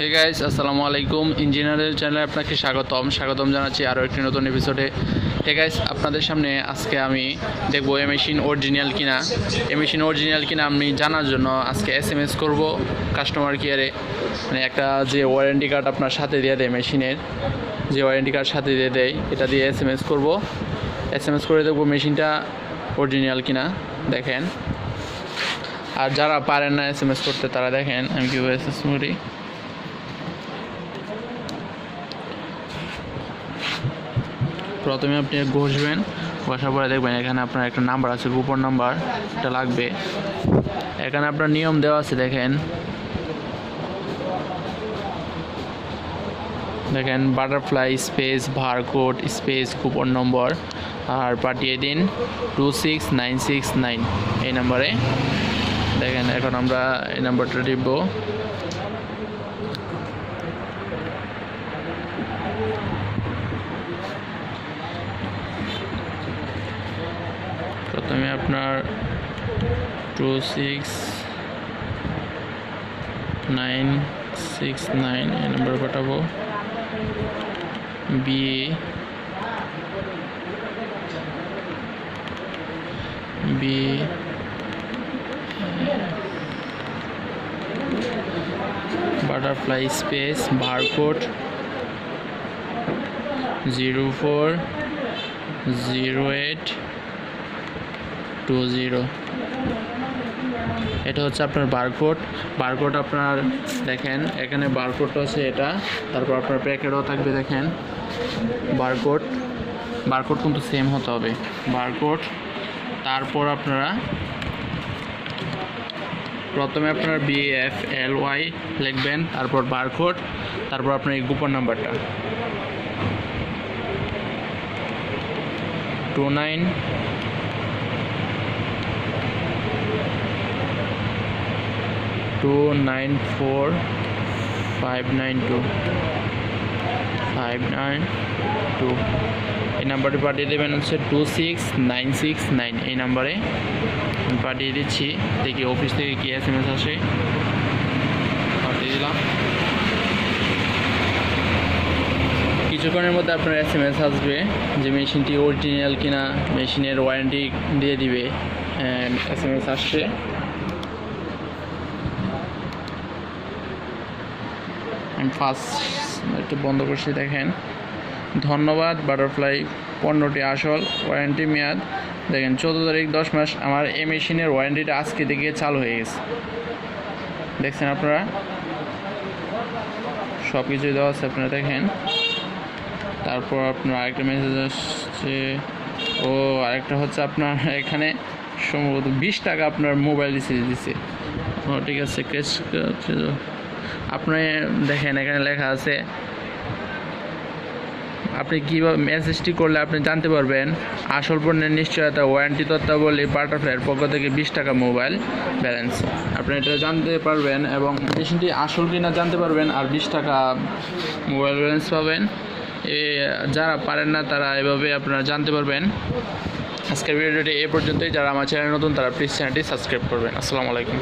Hey guys, আসসালামু আলাইকুম। ইঞ্জিনিয়ারের চ্যানেলে আপনাকে স্বাগতম জানাচ্ছি আরও একটি নতুন এপিসোডে। হে গাইস, আপনাদের সামনে আজকে আমি দেখবো এই মেশিন অরিজিনাল কিনা আমি জানার জন্য আজকে SMS করব কাস্টমার কেয়ারে। মানে একটা যে ওয়ারেন্টি কার্ড আপনার সাথে দিয়ে দেয়, মেশিনের যে ওয়ারেন্টি কার্ড সাথে দিয়ে দেয়, এটা দিয়ে SMS করব। SMS করে দেখবো মেশিনটা অরিজিনাল কিনা। দেখেন, আর যারা পারেন না SMS করতে তারা দেখেন আমি কীভাবে SMS করি। প্রথমে আপনি ঘষবেন, ঘষার পরে দেখবেন এখানে আপনার একটা নাম্বার আছে, গোপন নাম্বার, এটা লাগবে। এখানে আপনার নিয়ম দেওয়া আছে, দেখেন butterfly space barcode space coupon number আর পাঠিয়ে দিন 26969 এই নাম্বারে। দেখেন এখন আমরা এই নাম্বারটা টিপব। প্রথমে আপনার 26969 এই নাম্বারে পাঠাবো। B butterfly space barcode 040820। এটা হচ্ছে আপনার বারকোড আপনার দেখেন এখানে বারকোডটা আছে এটা, তারপর আপনার প্যাকেটও থাকবে। দেখেন বারকোড কিন্তু সেম হতে হবে বারকোড। তারপর আপনারা প্রথমে আপনার BFLY লিখবেন, তারপর বারকোড, তারপর আপনার এই গোপন নাম্বারটা 294592592 এই নাম্বারে পাঠিয়ে দেবেন। হচ্ছে 26969 এই নাম্বারে আমি পাঠিয়ে দিচ্ছি। দেখি অফিস থেকে কি SMS আসে। পাঠিয়ে দিলাম। কিছুক্ষণের মধ্যে আপনার SMS আসবে যে মেশিনটি অরিজিনাল কিনা, মেশিনের ওয়ারেন্টি দিয়ে দিবে। SMS আসছে। আমি ফার্স্ট একটু বন্ধ করছি। দেখেন, ধন্যবাদ বাটারফ্লাই পণ্যটি আসল, ওয়ারেন্টি মেয়াদ দেখেন 14 তারিখ 10 মাস। আমার এই মেশিনের ওয়ারেন্টিটা আজকে থেকে চালু হয়ে গেছে। দেখছেন আপনারা, সব কিছুই দেওয়া আছে আপনারা দেখেন। তারপর আপনার আরেকটা মেসেজ আসছে, আরেকটা হচ্ছে আপনার এখানে সম্ভবত 20 টাকা আপনার মোবাইল রিচার্জ দিচ্ছে। ঠিক আছে, আপনি দেখেন এখানে লেখা আছে আপনি কীভাবে মেসেজটি করলে আপনি জানতে পারবেন আসল পণ্যের নিশ্চয়তা, ওয়ারেন্টি তথ্যাবলী, বাটারফ্লাইয়ের পক্ষ থেকে 20 টাকা মোবাইল ব্যালেন্স। আপনি এটা জানতে পারবেন এবং মেশিনটি আসল কিনা জানতে পারবেন, আর 20 টাকা মোবাইল ব্যালেন্স পাবেন। যারা পারেন না তারা এভাবে আপনারা জানতে পারবেন। আজকের ভিডিওটি এ পর্যন্তই। যারা আমার চ্যানেল নতুন তারা প্লিজ চ্যানেলটি সাবস্ক্রাইব করবেন। আসসালামু আলাইকুম।